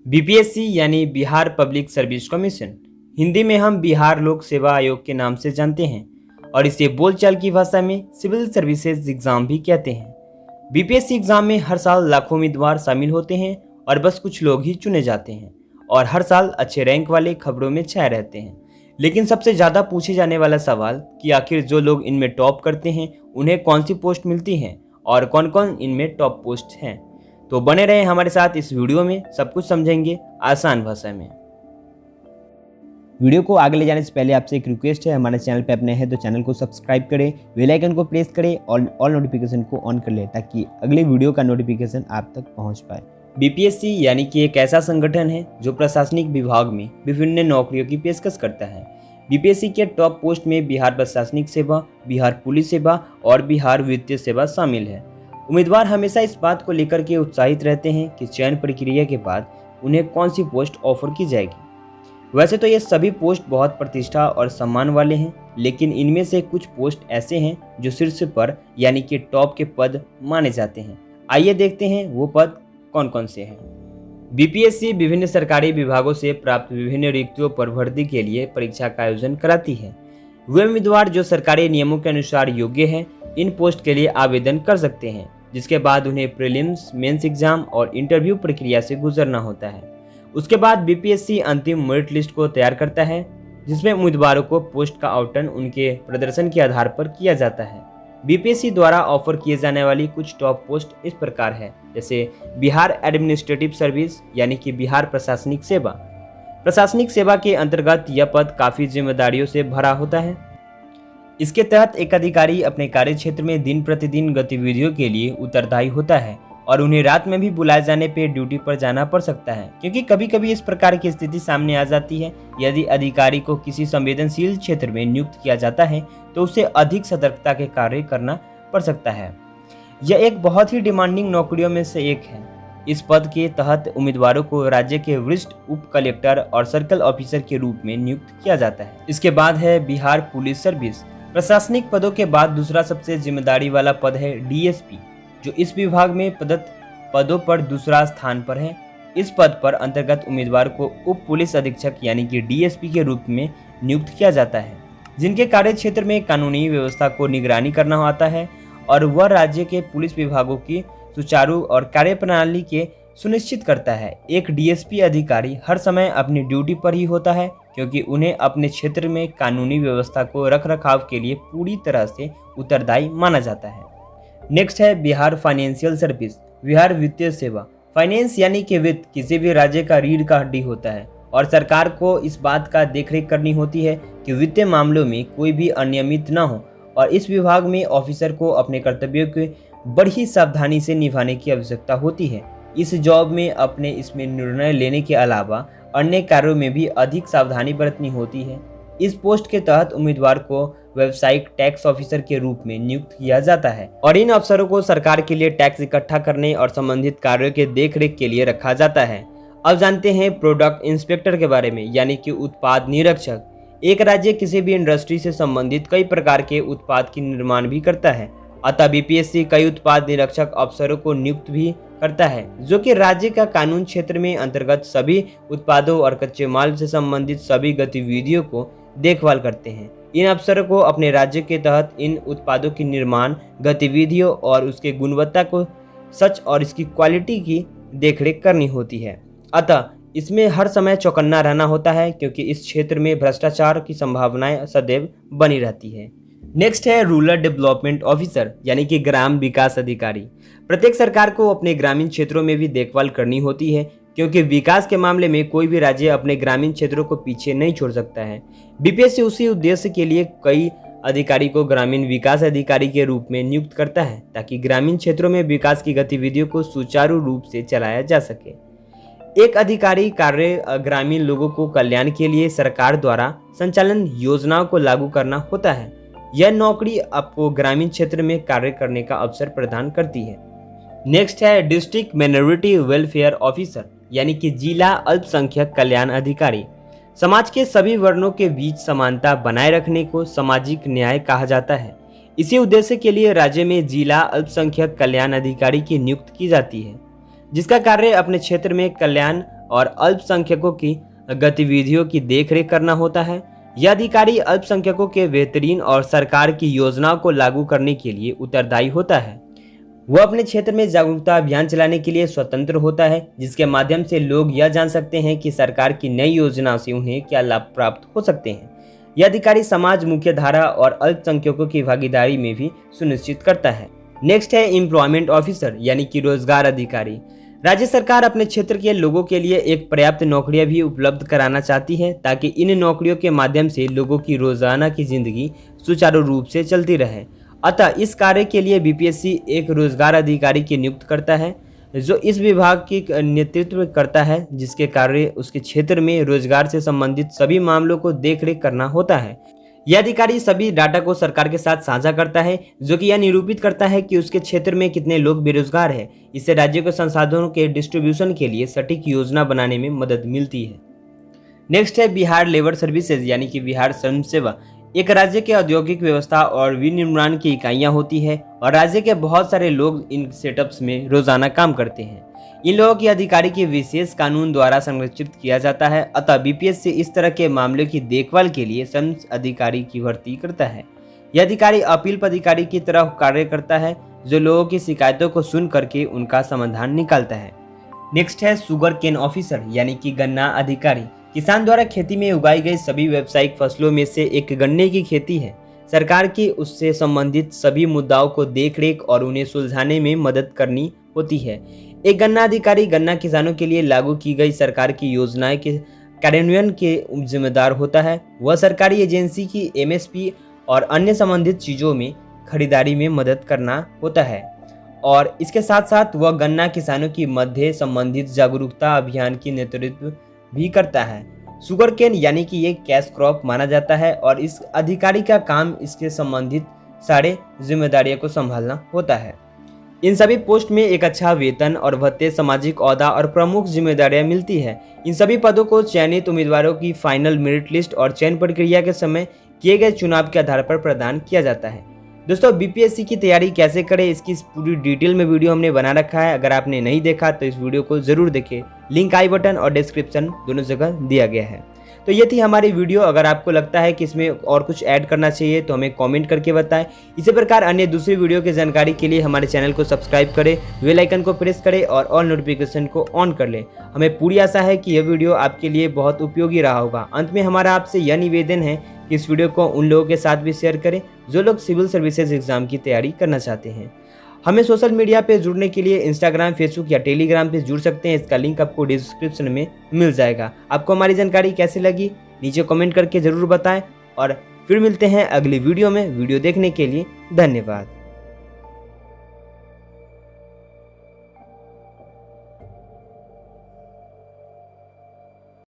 BPSC यानी Bihar public service commission, Hindi में हम बिहार लोक सेवा आयोग के नाम से जानते हैं और इसे बोलचाल की भाषा में सिविल सर्विसेज एग्जाम भी कहते हैं। बीपीएससी एग्जाम में हर साल लाखों उम्मीदवार शामिल होते हैं और बस कुछ लोग ही चुने जाते हैं और हर साल अच्छे रैंक वाले खबरों में छाए रहते हैं। लेकिन सबसे ज़्यादा पूछे जाने वाला सवाल कि आखिर जो लोग इनमें टॉप करते हैं उन्हें कौन सी पोस्ट मिलती है और कौन कौन इनमें टॉप पोस्ट हैं। तो बने रहें हमारे साथ, इस वीडियो में सब कुछ समझेंगे आसान भाषा में। वीडियो को आगे ले जाने से पहले आपसे एक रिक्वेस्ट है, हमारे चैनल पे अपने हैं तो चैनल को सब्सक्राइब करें, बेल आइकन को प्रेस करें और ऑल नोटिफिकेशन को ऑन कर लें ताकि अगले वीडियो का नोटिफिकेशन आप तक पहुंच पाए। बीपीएससी यानी कि एक ऐसा संगठन है जो प्रशासनिक विभाग में विभिन्न नौकरियों की पेशकश करता है। बीपीएससी के टॉप पोस्ट में बिहार प्रशासनिक सेवा, बिहार पुलिस सेवा और बिहार वित्तीय सेवा शामिल है। उम्मीदवार हमेशा इस बात को लेकर के उत्साहित रहते हैं कि चयन प्रक्रिया के बाद उन्हें कौन सी पोस्ट ऑफर की जाएगी। वैसे तो ये सभी पोस्ट बहुत प्रतिष्ठा और सम्मान वाले हैं, लेकिन इनमें से कुछ पोस्ट ऐसे हैं जो शीर्ष पर यानी कि टॉप के पद माने जाते हैं। आइए देखते हैं वो पद कौन कौन से हैं। बीपीएससी विभिन्न सरकारी विभागों से प्राप्त विभिन्न रिक्तियों पर भर्ती के लिए परीक्षा का आयोजन कराती है। वे उम्मीदवार जो सरकारी नियमों के अनुसार योग्य हैं इन पोस्ट के लिए आवेदन कर सकते हैं, जिसके बाद उन्हें प्रीलिम्स, मेंस एग्जाम और इंटरव्यू प्रक्रिया से गुजरना होता है। उसके बाद बीपीएससी अंतिम मेरिट लिस्ट को तैयार करता है, जिसमें उम्मीदवारों को पोस्ट का आवंटन उनके प्रदर्शन के आधार पर किया जाता है। बीपीएससी द्वारा ऑफर किए जाने वाली कुछ टॉप पोस्ट इस प्रकार है, जैसे बिहार एडमिनिस्ट्रेटिव सर्विस यानी कि बिहार प्रशासनिक सेवा। प्रशासनिक सेवा के अंतर्गत यह पद काफ़ी जिम्मेदारियों से भरा होता है। इसके तहत एक अधिकारी अपने कार्य क्षेत्र में दिन प्रतिदिन गतिविधियों के लिए उत्तरदायी होता है और उन्हें रात में भी बुलाए जाने पर ड्यूटी पर जाना पड़ सकता है, क्योंकि कभी कभी इस प्रकार की स्थिति सामने आ जाती है। यदि अधिकारी को किसी संवेदनशील क्षेत्र में नियुक्त किया जाता है तो उसे अधिक सतर्कता के कार्य करना पड़ सकता है। यह एक बहुत ही डिमांडिंग नौकरियों में से एक है। इस पद के तहत उम्मीदवारों को राज्य के वरिष्ठ उप कलेक्टर और सर्कल ऑफिसर के रूप में नियुक्त किया जाता है। इसके बाद है बिहार पुलिस सर्विस। प्रशासनिक पदों के बाद दूसरा सबसे जिम्मेदारी वाला पद है डीएसपी, जो इस विभाग में प्रदत्त पदों पर दूसरा स्थान पर है। इस पद पर अंतर्गत उम्मीदवार को उप पुलिस अधीक्षक यानी कि डीएसपी के रूप में नियुक्त किया जाता है, जिनके कार्य क्षेत्र में कानूनी व्यवस्था को निगरानी करना होता है और वह राज्य के पुलिस विभागों की सुचारू और कार्यप्रणाली के सुनिश्चित करता है। एक डीएसपी अधिकारी हर समय अपनी ड्यूटी पर ही होता है, क्योंकि उन्हें अपने क्षेत्र में कानूनी व्यवस्था को रखरखाव के लिए पूरी तरह से उत्तरदायी माना जाता है। नेक्स्ट है बिहार फाइनेंशियल सर्विस, बिहार वित्तीय सेवा। फाइनेंस यानी कि वित्त किसी भी राज्य का रीढ़ का हड्डी होता है और सरकार को इस बात का देखरेख करनी होती है कि वित्तीय मामलों में कोई भी अनियमित न हो, और इस विभाग में ऑफिसर को अपने कर्तव्यों को बड़ी सावधानी से निभाने की आवश्यकता होती है। इस जॉब में अपने इसमें निर्णय लेने के अलावा अन्य कार्यों में भी अधिक सावधानी बरतनी होती है। इस पोस्ट के तहत उम्मीदवार को व्यावसायिक टैक्स ऑफिसर के रूप में नियुक्त किया जाता है और इन अफसरों को सरकार के लिए टैक्स इकट्ठा करने और संबंधित कार्यों के देखरेख के लिए रखा जाता है। अब जानते हैं प्रोडक्ट इंस्पेक्टर के बारे में, यानी कि उत्पाद निरीक्षक। एक राज्य किसी भी इंडस्ट्री से संबंधित कई प्रकार के उत्पाद की निर्माण भी करता है, अतः बीपीएससी कई उत्पाद निरीक्षक अफसरों को नियुक्त भी करता है, जो कि राज्य का कानून क्षेत्र में अंतर्गत सभी उत्पादों और कच्चे माल से संबंधित सभी गतिविधियों को देखभाल करते हैं। इन अफसरों को अपने राज्य के तहत इन उत्पादों की निर्माण गतिविधियों और उसके गुणवत्ता को सच और इसकी क्वालिटी की देखरेख करनी होती है। अतः इसमें हर समय चौकन्ना रहना होता है, क्योंकि इस क्षेत्र में भ्रष्टाचार की संभावनाएं सदैव बनी रहती है। नेक्स्ट है रूरल डेवलपमेंट ऑफिसर यानी कि ग्राम विकास अधिकारी। प्रत्येक सरकार को अपने ग्रामीण क्षेत्रों में भी देखभाल करनी होती है, क्योंकि विकास के मामले में कोई भी राज्य अपने ग्रामीण क्षेत्रों को पीछे नहीं छोड़ सकता है। बीपीएससी उसी उद्देश्य के लिए कई अधिकारी को ग्रामीण विकास अधिकारी के रूप में नियुक्त करता है, ताकि ग्रामीण क्षेत्रों में विकास की गतिविधियों को सुचारू रूप से चलाया जा सके। एक अधिकारी कार्य ग्रामीण लोगों को कल्याण के लिए सरकार द्वारा संचालन योजनाओं को लागू करना होता है। यह नौकरी आपको ग्रामीण क्षेत्र में कार्य करने का अवसर प्रदान करती है। नेक्स्ट है डिस्ट्रिक्ट माइनॉरिटी वेलफेयर ऑफिसर यानी कि जिला अल्पसंख्यक कल्याण अधिकारी। समाज के सभी वर्णों के बीच समानता बनाए रखने को सामाजिक न्याय कहा जाता है। इसी उद्देश्य के लिए राज्य में जिला अल्पसंख्यक कल्याण अधिकारी की नियुक्ति की जाती है, जिसका कार्य अपने क्षेत्र में कल्याण और अल्पसंख्यकों की गतिविधियों की देखरेख करना होता है। यह अधिकारी अल्पसंख्यकों के बेहतरीन और सरकार की योजनाओं को लागू करने के लिए उत्तरदायी होता है। वह अपने क्षेत्र में जागरूकता अभियान चलाने के लिए स्वतंत्र होता है, जिसके माध्यम से लोग यह जान सकते हैं कि सरकार की नई योजना से उन्हें क्या लाभ प्राप्त हो सकते हैं। यह अधिकारी समाज, मुख्यधारा और अल्पसंख्यकों की भागीदारी में भी सुनिश्चित करता है। नेक्स्ट है एम्प्लॉयमेंट ऑफिसर यानी कि रोजगार अधिकारी। राज्य सरकार अपने क्षेत्र के लोगों के लिए एक पर्याप्त नौकरियां भी उपलब्ध कराना चाहती है, ताकि इन नौकरियों के माध्यम से लोगों की रोजाना की जिंदगी सुचारू रूप से चलती रहे। अतः इस कार्य के लिए बीपीएससी एक रोजगार अधिकारी की नियुक्त करता है, जो इस विभाग की नेतृत्व करता है, जिसके कार्य उसके क्षेत्र में रोजगार से संबंधित सभी मामलों को देखरेख करना होता है। यह अधिकारी सभी डाटा को सरकार के साथ साझा करता है, जो कि यह निरूपित करता है कि उसके क्षेत्र में कितने लोग बेरोजगार हैं। इससे राज्य को संसाधनों के डिस्ट्रीब्यूशन के लिए सटीक योजना बनाने में मदद मिलती है। नेक्स्ट है बिहार लेबर सर्विसेज यानी कि बिहार श्रम सेवा। एक राज्य के औद्योगिक व्यवस्था और विनिर्माण की इकाइयां होती है और राज्य के बहुत सारे लोग इन सेटअप्स में रोजाना काम करते हैं। इन लोगों की अधिकारी की विशेष कानून द्वारा संरक्षित किया जाता है। अतः बीपीएससी इस तरह के मामलों की देखभाल के लिए श्रम अधिकारी की भर्ती करता है। यह अधिकारी अपील पदाधिकारी की तरह कार्य करता है, जो लोगों की शिकायतों को सुन करके उनका समाधान निकालता है। नेक्स्ट है शुगर केन ऑफिसर यानी कि गन्ना अधिकारी। किसान द्वारा खेती में उगाई गई सभी व्यावसायिक फसलों में से एक गन्ने की खेती है। सरकार की उससे संबंधित सभी मुद्दाओं को देखरेख और उन्हें सुलझाने में मदद करनी होती है। एक गन्ना अधिकारी गन्ना किसानों के लिए लागू की गई सरकार की योजनाएं के कार्यान्वयन के जिम्मेदार होता है। वह सरकारी एजेंसी की एमएसपी और अन्य संबंधित चीजों में खरीदारी में मदद करना होता है, और इसके साथ साथ वह गन्ना किसानों की मध्य संबंधित जागरूकता अभियान की नेतृत्व भी करता है। शुगर केन यानी कि ये कैश क्रॉप माना जाता है और इस अधिकारी का काम इसके संबंधित सारे जिम्मेदारियों को संभालना होता है। इन सभी पोस्ट में एक अच्छा वेतन और भत्ते, सामाजिक ओहदा और प्रमुख जिम्मेदारियां मिलती है। इन सभी पदों को चयनित उम्मीदवारों की फाइनल मेरिट लिस्ट और चयन प्रक्रिया के समय किए गए चुनाव के आधार पर प्रदान किया जाता है। दोस्तों, बीपीएससी की तैयारी कैसे करें इसकी पूरी डिटेल में वीडियो हमने बना रखा है। अगर आपने नहीं देखा तो इस वीडियो को जरूर देखें। लिंक आई बटन और डिस्क्रिप्शन दोनों जगह दिया गया है। तो ये थी हमारी वीडियो। अगर आपको लगता है कि इसमें और कुछ ऐड करना चाहिए तो हमें कमेंट करके बताएं। इसी प्रकार अन्य दूसरी वीडियो की जानकारी के लिए हमारे चैनल को सब्सक्राइब करें, बेल आइकन को प्रेस करें और ऑल नोटिफिकेशन को ऑन कर लें। हमें पूरी आशा है कि यह वीडियो आपके लिए बहुत उपयोगी रहा होगा। अंत में हमारा आपसे यह निवेदन है कि इस वीडियो को उन लोगों के साथ भी शेयर करें जो लोग सिविल सर्विसेज एग्जाम की तैयारी करना चाहते हैं। हमें सोशल मीडिया पे जुड़ने के लिए इंस्टाग्राम, फेसबुक या टेलीग्राम पे जुड़ सकते हैं। इसका लिंक आपको डिस्क्रिप्शन में मिल जाएगा। आपको हमारी जानकारी कैसी लगी नीचे कमेंट करके जरूर बताएं और फिर मिलते हैं अगली वीडियो में। वीडियो देखने के लिए धन्यवाद।